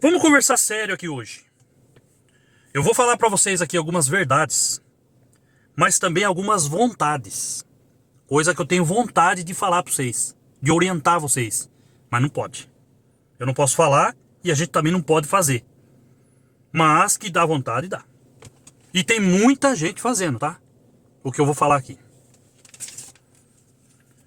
Vamos conversar sério aqui hoje. Eu vou falar para vocês aqui algumas verdades, mas também algumas vontades. Coisa que eu tenho vontade de falar para vocês, de orientar vocês, mas não pode. Eu não posso falar e a gente também não pode fazer. Mas que dá vontade, dá. E tem muita gente fazendo, tá? O que eu vou falar aqui.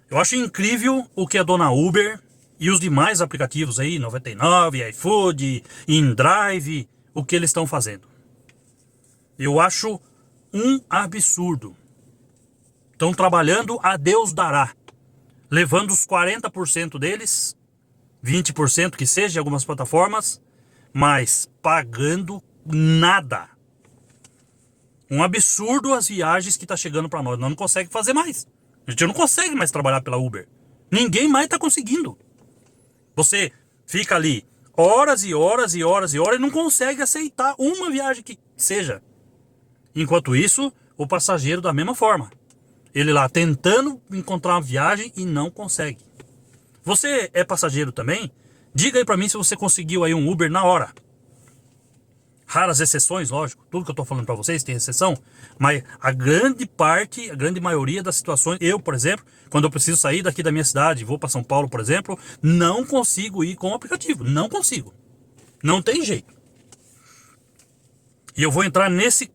Eu acho incrível o que a dona Uber e os demais aplicativos aí, 99, iFood, InDrive, o que eles estão fazendo. Eu acho um absurdo. Estão trabalhando a Deus dará. Levando os 40% deles, 20% que seja em algumas plataformas, mas pagando nada. Um absurdo as viagens que está chegando para nós. Nós não conseguimos fazer mais. A gente não consegue mais trabalhar pela Uber. Ninguém mais está conseguindo. Você fica ali horas e horas e horas e horas e não consegue aceitar uma viagem que seja. Enquanto isso, o passageiro da mesma forma. Ele lá tentando encontrar uma viagem e não consegue. Você é passageiro também? Diga aí pra mim se você conseguiu aí um Uber na hora. Raras exceções, lógico. Tudo que eu tô falando pra vocês tem exceção. Mas a grande parte, a grande maioria das situações, eu, por exemplo, quando eu preciso sair daqui da minha cidade, vou pra São Paulo, por exemplo, não consigo ir com o aplicativo. Não consigo. Não tem jeito. E eu vou entrar nesse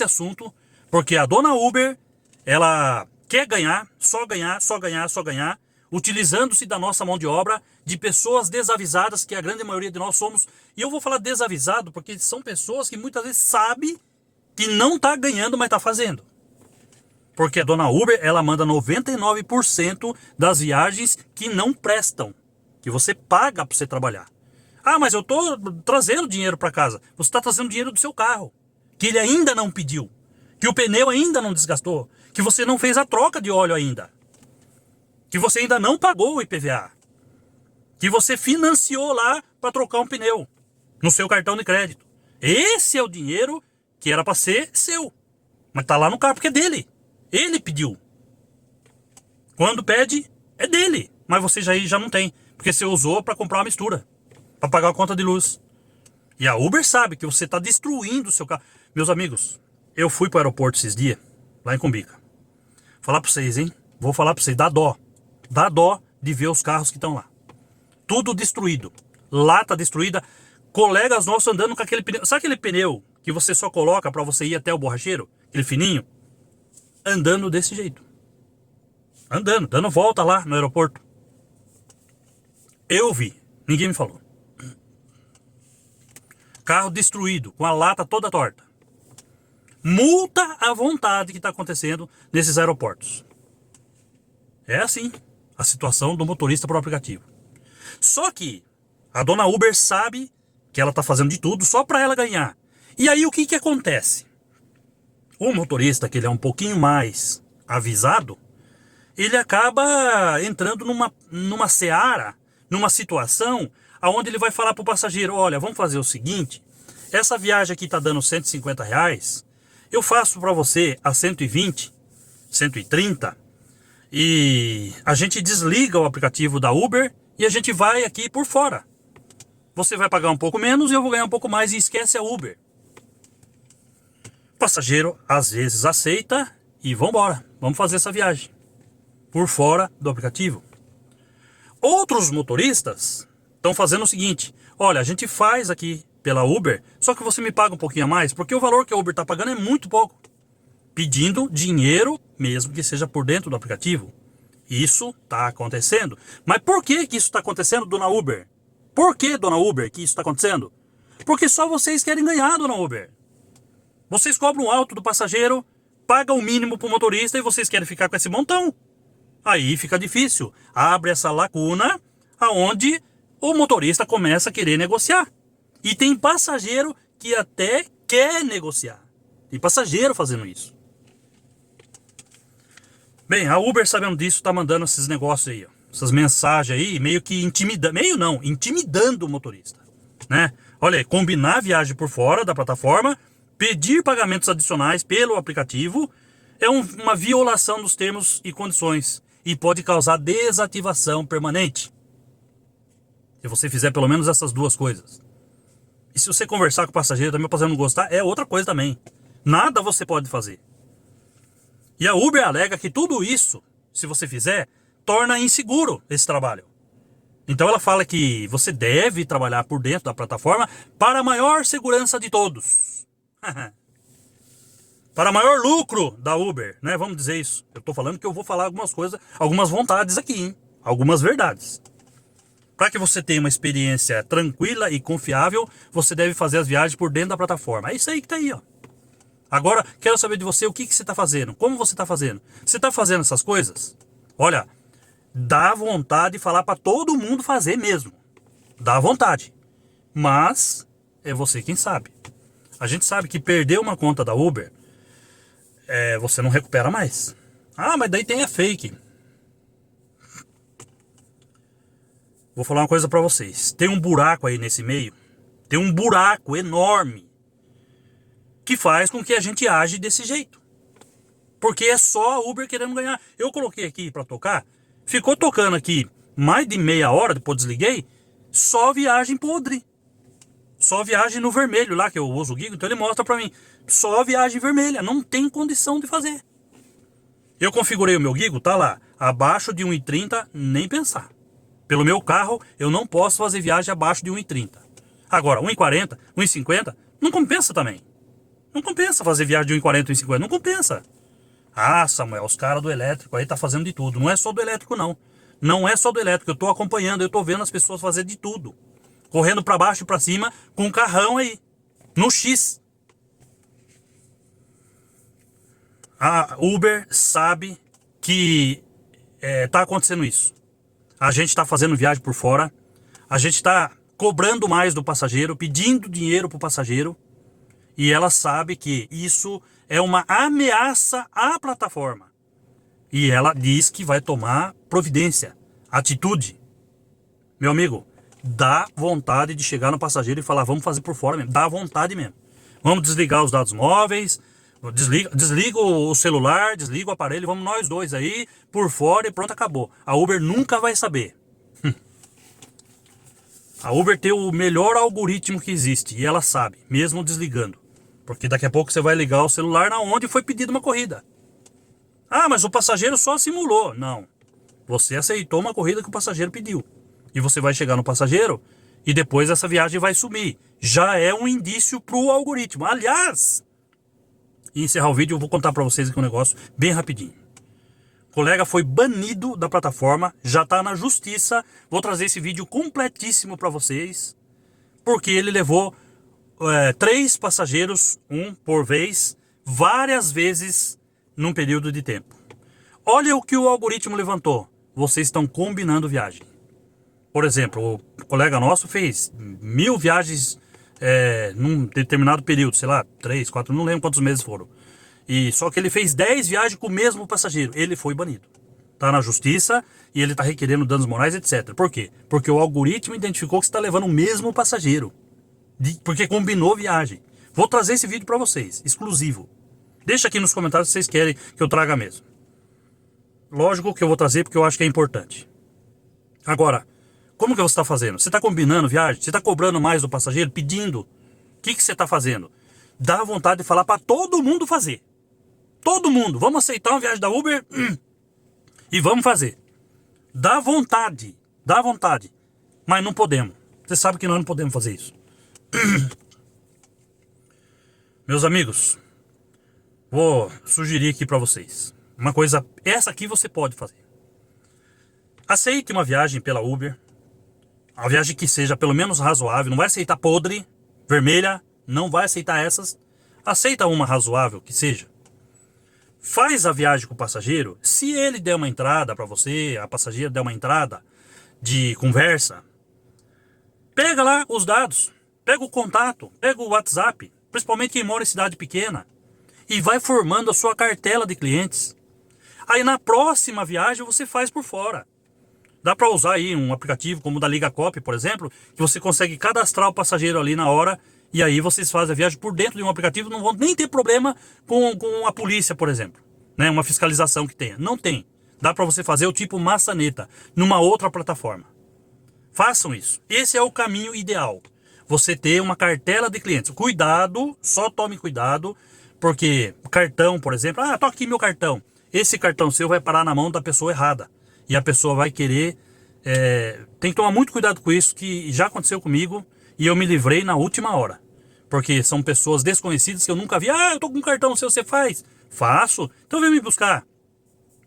assunto, porque a dona Uber, ela quer ganhar, só ganhar, só ganhar, só ganhar, utilizando-se da nossa mão de obra, de pessoas desavisadas, que a grande maioria de nós somos. E eu vou falar desavisado, porque são pessoas que muitas vezes sabem que não está ganhando, mas está fazendo. Porque a dona Uber, ela manda 99% das viagens que não prestam, que você paga para você trabalhar. Ah, mas eu estou trazendo dinheiro para casa. Você está trazendo dinheiro do seu carro, que ele ainda não pediu, que o pneu ainda não desgastou, que você não fez a troca de óleo ainda, que você ainda não pagou o IPVA, que você financiou lá para trocar um pneu no seu cartão de crédito. Esse é o dinheiro que era para ser seu, mas tá lá no carro porque é dele. Ele pediu. Quando pede, é dele, mas você já não tem, porque você usou para comprar uma mistura, para pagar a conta de luz. E a Uber sabe que você está destruindo o seu carro. Meus amigos, eu fui para o aeroporto esses dias, lá em Cumbica. Falar para vocês, hein? Vou falar para vocês, dá dó. Dá dó de ver os carros que estão lá. Tudo destruído. Lata destruída. Colegas nossos andando com aquele pneu. Sabe aquele pneu que você só coloca para você ir até o borracheiro? Aquele fininho? Andando desse jeito. Andando, dando volta lá no aeroporto. Eu vi. Ninguém me falou. Carro destruído, com a lata toda torta. Multa à vontade que está acontecendo nesses aeroportos. É assim a situação do motorista para o aplicativo. Só que a dona Uber sabe que ela está fazendo de tudo só para ela ganhar. E aí o que acontece? O motorista, que ele é um pouquinho mais avisado, ele acaba entrando numa seara, numa situação onde ele vai falar para o passageiro: olha, vamos fazer o seguinte, essa viagem aqui está dando R$ 150, eu faço para você a 120, 130, e a gente desliga o aplicativo da Uber e a gente vai aqui por fora. Você vai pagar um pouco menos e eu vou ganhar um pouco mais, e esquece a Uber. O passageiro às vezes aceita e vambora, vamos fazer essa viagem por fora do aplicativo. Outros motoristas estão fazendo o seguinte: olha, a gente faz aqui pela Uber, só que você me paga um pouquinho a mais, porque o valor que a Uber está pagando é muito pouco. Pedindo dinheiro, mesmo que seja por dentro do aplicativo. Isso está acontecendo. Mas por que isso está acontecendo, dona Uber? Por que, dona Uber, que isso está acontecendo? Porque só vocês querem ganhar, dona Uber. Vocês cobram alto do passageiro, pagam o mínimo para o motorista e vocês querem ficar com esse montão. Aí fica difícil. Abre essa lacuna aonde o motorista começa a querer negociar. E tem passageiro que até quer negociar. Tem passageiro fazendo isso. Bem, a Uber, sabendo disso, está mandando esses negócios aí, ó, essas mensagens aí, meio que intimidando, intimidando o motorista, né? Olha, combinar a viagem por fora da plataforma, pedir pagamentos adicionais pelo aplicativo, é uma violação dos termos e condições e pode causar desativação permanente. Se você fizer pelo menos essas duas coisas. E se você conversar com o passageiro também, o passageiro não gostar, é outra coisa também. Nada você pode fazer. E a Uber alega que tudo isso, se você fizer, torna inseguro esse trabalho. Então ela fala que você deve trabalhar por dentro da plataforma para a maior segurança de todos. Para maior lucro da Uber, né? Vamos dizer isso. Eu tô falando que eu vou falar algumas coisas, algumas vontades aqui, hein? Algumas verdades. Para que você tenha uma experiência tranquila e confiável, você deve fazer as viagens por dentro da plataforma. É isso aí que tá aí, ó. Agora, quero saber de você o que você está fazendo. Como você está fazendo? Você está fazendo essas coisas? Olha, dá vontade de falar para todo mundo fazer mesmo. Dá vontade. Mas é você quem sabe. A gente sabe que perder uma conta da Uber, você não recupera mais. Ah, mas daí tem a fake. Vou falar uma coisa para vocês. Tem um buraco aí nesse meio. Tem um buraco enorme que faz com que a gente age desse jeito. Porque é só a Uber querendo ganhar. Eu coloquei aqui para tocar, ficou tocando aqui mais de meia hora, depois desliguei, só viagem podre. Só viagem no vermelho lá, que eu uso o Gigo, então ele mostra para mim. Só viagem vermelha, não tem condição de fazer. Eu configurei o meu Gigo, tá lá, abaixo de 1,30, nem pensar. Pelo meu carro, eu não posso fazer viagem abaixo de 1,30. Agora, 1,40, 1,50, não compensa também. Não compensa fazer viagem de 1,40, 1,50, não compensa. Ah, Samuel, os caras do elétrico aí tá fazendo de tudo. Não é só do elétrico, não. Não é só do elétrico, eu tô acompanhando, eu tô vendo as pessoas fazer de tudo. Correndo para baixo e para cima com um carrão aí, no X. A Uber sabe que tá acontecendo isso. A gente está fazendo viagem por fora, a gente está cobrando mais do passageiro, pedindo dinheiro pro passageiro, e ela sabe que isso é uma ameaça à plataforma. E ela diz que vai tomar providência, atitude. Meu amigo, dá vontade de chegar no passageiro e falar, vamos fazer por fora mesmo. Dá vontade mesmo. Vamos desligar os dados móveis, desliga o celular, desliga o aparelho, vamos nós dois aí, por fora e pronto, acabou. A Uber nunca vai saber. A Uber tem o melhor algoritmo que existe, e ela sabe, mesmo desligando. Porque daqui a pouco você vai ligar o celular na onde foi pedida uma corrida. Ah, mas o passageiro só simulou. Não. Você aceitou uma corrida que o passageiro pediu. E você vai chegar no passageiro e depois essa viagem vai sumir. Já é um indício pro algoritmo. Aliás, e encerrar o vídeo, eu vou contar para vocês aqui um negócio bem rapidinho. O colega foi banido da plataforma, já tá na justiça. Vou trazer esse vídeo completíssimo para vocês. Porque ele levou 3 passageiros, um por vez, várias vezes num período de tempo. Olha o que o algoritmo levantou. Vocês estão combinando viagem. Por exemplo, o colega nosso fez 1000 viagens num determinado período, sei lá, 3, 4, não lembro quantos meses foram. E só que ele fez 10 viagens com o mesmo passageiro. Ele foi banido. Tá na justiça e ele está requerendo danos morais, etc. Por quê? Porque o algoritmo identificou que você está levando o mesmo passageiro. Porque combinou viagem. Vou trazer esse vídeo para vocês, exclusivo. Deixa aqui nos comentários se vocês querem que eu traga mesmo. Lógico que eu vou trazer porque eu acho que é importante. Agora, como que você está fazendo? Você está combinando viagem? Você está cobrando mais do passageiro? Pedindo? O que você está fazendo? Dá vontade de falar para todo mundo fazer. Todo mundo. Vamos aceitar uma viagem da Uber? E vamos fazer. Dá vontade. Dá vontade. Mas não podemos. Você sabe que nós não podemos fazer isso. Meus amigos, vou sugerir aqui para vocês uma coisa, essa aqui você pode fazer. Aceite uma viagem pela Uber, uma viagem que seja pelo menos razoável, não vai aceitar podre, vermelha, não vai aceitar essas. Aceita uma razoável que seja. Faz a viagem com o passageiro, se ele der uma entrada para você, a passageira der uma entrada de conversa, pega lá os dados. Pega o contato, pega o WhatsApp, principalmente quem mora em cidade pequena, e vai formando a sua cartela de clientes. Aí na próxima viagem você faz por fora. Dá para usar aí um aplicativo como o da Liga Cop, por exemplo, que você consegue cadastrar o passageiro ali na hora, e aí vocês fazem a viagem por dentro de um aplicativo, não vão nem ter problema com a polícia, por exemplo. Né? Uma fiscalização que tenha. Não tem. Dá para você fazer o tipo maçaneta, numa outra plataforma. Façam isso. Esse é o caminho ideal. você ter uma cartela de clientes. Cuidado, só tome cuidado, porque cartão, por exemplo, tô aqui meu cartão. Esse cartão seu vai parar na mão da pessoa errada. E a pessoa vai querer... tem que tomar muito cuidado com isso, que já aconteceu comigo e eu me livrei na última hora. Porque são pessoas desconhecidas que eu nunca vi. Eu tô com um cartão seu, você faz? Faço. Então vem me buscar.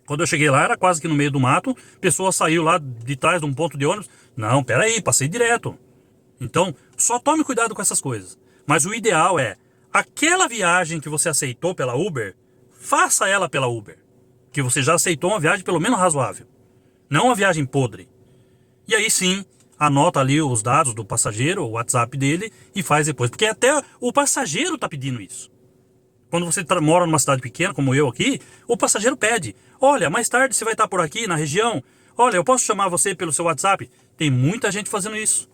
Quando eu cheguei lá, era quase que no meio do mato. A pessoa saiu lá de trás de um ponto de ônibus. Não, peraí, passei direto. Então, só tome cuidado com essas coisas. Mas o ideal é, aquela viagem que você aceitou pela Uber, faça ela pela Uber. Que você já aceitou uma viagem pelo menos razoável. Não uma viagem podre. E aí sim, anota ali os dados do passageiro, o WhatsApp dele, e faz depois. Porque até o passageiro está pedindo isso. Quando você mora numa cidade pequena, como eu aqui, o passageiro pede. Olha, mais tarde você vai estar por aqui na região. Olha, eu posso chamar você pelo seu WhatsApp? Tem muita gente fazendo isso.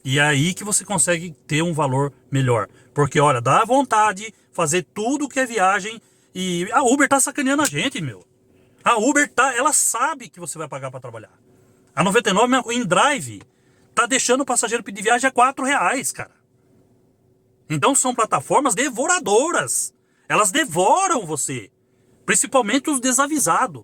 E é aí que você consegue ter um valor melhor. Porque, olha, dá vontade fazer tudo que é viagem. E a Uber tá sacaneando a gente, meu. A Uber ela sabe que você vai pagar para trabalhar. A 99 em Drive tá deixando o passageiro pedir viagem a R$4, cara. Então são plataformas devoradoras. Elas devoram você. Principalmente os desavisados.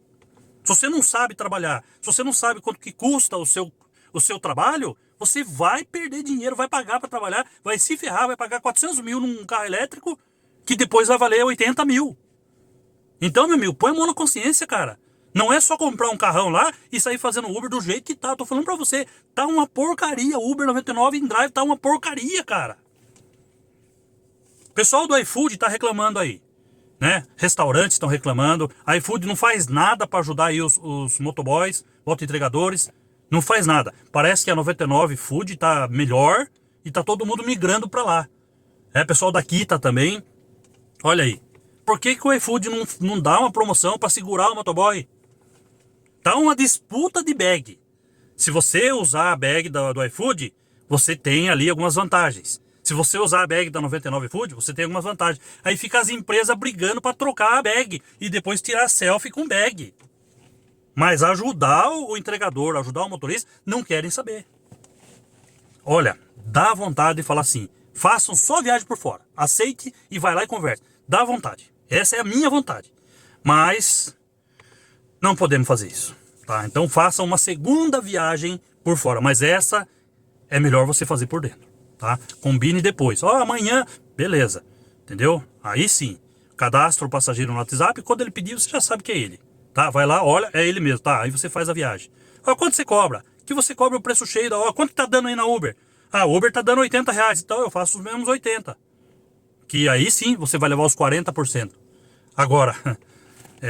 Se você não sabe trabalhar, se você não sabe quanto que custa o seu trabalho, você vai perder dinheiro, vai pagar para trabalhar, vai se ferrar, vai pagar 400 mil num carro elétrico, que depois vai valer 80 mil. Então, meu amigo, põe a mão na consciência, cara. Não é só comprar um carrão lá e sair fazendo Uber do jeito que tá. Eu tô falando pra você, tá uma porcaria. Uber 99 em Drive tá uma porcaria, cara. O pessoal do iFood tá reclamando aí, né? Restaurantes estão reclamando. A iFood não faz nada para ajudar aí os motoboys, motoentregadores. Não faz nada. Parece que a 99 Food tá melhor e tá todo mundo migrando pra lá. Pessoal daqui tá também. Olha aí. Por que o iFood não dá uma promoção para segurar o motoboy? Tá uma disputa de bag. Se você usar a bag do iFood, você tem ali algumas vantagens. Se você usar a bag da 99 Food, você tem algumas vantagens. Aí fica as empresas brigando para trocar a bag e depois tirar selfie com bag. Mas ajudar o entregador, ajudar o motorista, não querem saber. Olha, dá vontade de falar assim, façam só viagem por fora. Aceite e vai lá e converse. Dá vontade. Essa é a minha vontade. Mas não podemos fazer isso. Tá? Então faça uma segunda viagem por fora. Mas essa é melhor você fazer por dentro. Tá? Combine depois. Amanhã, beleza. Entendeu? Aí sim. Cadastra o passageiro no WhatsApp. Quando ele pedir, você já sabe que é ele. Tá? Vai lá, olha, é ele mesmo. Tá? Aí você faz a viagem. Quanto você cobra? Que você cobra o preço cheio. Quanto tá dando aí na Uber? A Uber tá dando R$80. Então eu faço os mesmos 80. Que aí sim você vai levar os 40%. Agora,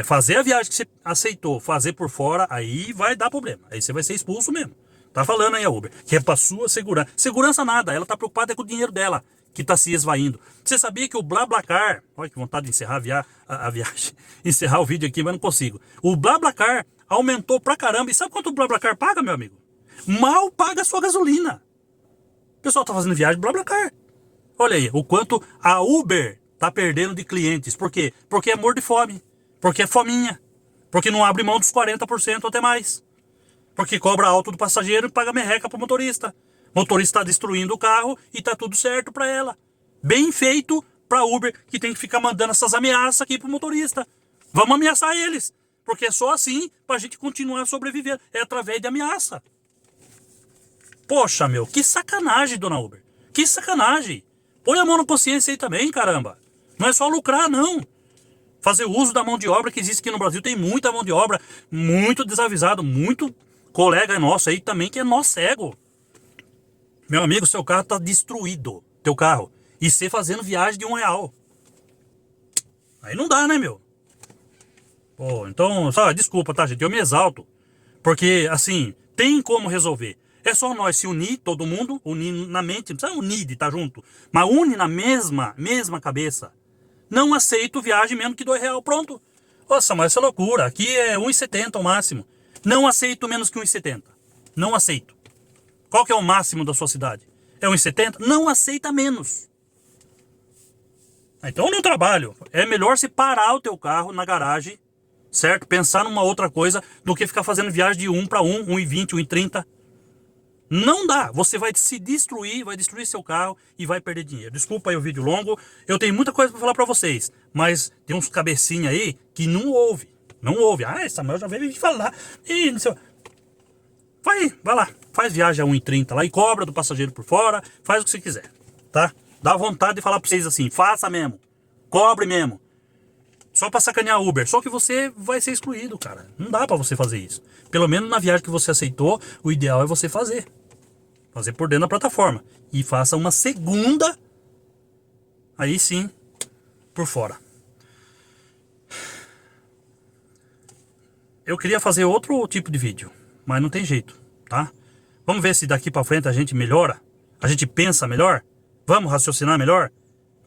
fazer a viagem que você aceitou, fazer por fora, aí vai dar problema. Aí você vai ser expulso mesmo. Tá falando aí a Uber, que é pra sua segurança. Segurança nada, ela tá preocupada com o dinheiro dela, que tá se esvaindo. Você sabia que o BlaBlaCar, olha que vontade de encerrar a viagem, encerrar o vídeo aqui, mas não consigo. O BlaBlaCar aumentou pra caramba. E sabe quanto o BlaBlaCar paga, meu amigo? Mal paga a sua gasolina. O pessoal tá fazendo viagem BlaBlaCar. Olha aí, o quanto a Uber tá perdendo de clientes. Por quê? Porque é amor de fome. Porque é fominha. Porque não abre mão dos 40% ou até mais. Porque cobra alto do passageiro e paga merreca pro motorista. O motorista tá destruindo o carro e tá tudo certo pra ela. Bem feito pra Uber, que tem que ficar mandando essas ameaças aqui pro motorista. Vamos ameaçar eles. Porque é só assim pra gente continuar sobrevivendo. É através de ameaça. Poxa, meu, que sacanagem, dona Uber. Que sacanagem. Põe a mão na consciência aí também, caramba. Não é só lucrar, não. Fazer uso da mão de obra que existe aqui no Brasil. Tem muita mão de obra, muito desavisado, muito colega nosso aí também que é nó cego. Meu amigo, seu carro tá destruído, teu carro. E você fazendo viagem de R$1. Aí não dá, né, meu? Pô, então, desculpa, tá, gente? Eu me exalto. Porque, assim, tem como resolver. É só nós se unir, todo mundo, unir na mente, não precisa unir de estar junto, mas une na mesma cabeça. Não aceito viagem menos que R$2, pronto. Nossa, mas essa é loucura, aqui é 1,70 o máximo. Não aceito menos que 1,70. Não aceito. Qual que é o máximo da sua cidade? É 1,70? Não aceita menos. Então no trabalho, é melhor você parar o teu carro na garagem, certo? Pensar numa outra coisa do que ficar fazendo viagem de 1 para 1, 1,20, 1,30. Não dá, você vai se destruir, vai destruir seu carro e vai perder dinheiro. Desculpa aí o vídeo longo, eu tenho muita coisa para falar para vocês, mas tem uns cabecinha aí que não ouve. Não ouve. Ah, Samuel já veio me falar. Ih, não sei. Vai lá, faz viagem a 1,30 lá e cobra do passageiro por fora, faz o que você quiser, tá? Dá vontade de falar para vocês assim, faça mesmo, cobre mesmo. Só pra sacanear Uber. Só que você vai ser excluído, cara. Não dá pra você fazer isso. Pelo menos na viagem que você aceitou, o ideal é você fazer. Fazer por dentro da plataforma. E faça uma segunda, aí sim, por fora. Eu queria fazer outro tipo de vídeo, mas não tem jeito, tá? Vamos ver se daqui pra frente a gente melhora. A gente pensa melhor. Vamos raciocinar melhor.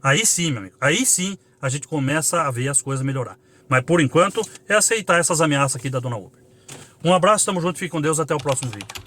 Aí sim, meu amigo. Aí sim a gente começa a ver as coisas melhorar. Mas por enquanto é aceitar essas ameaças aqui da dona Uber. Um abraço, tamo junto, fique com Deus, até o próximo vídeo.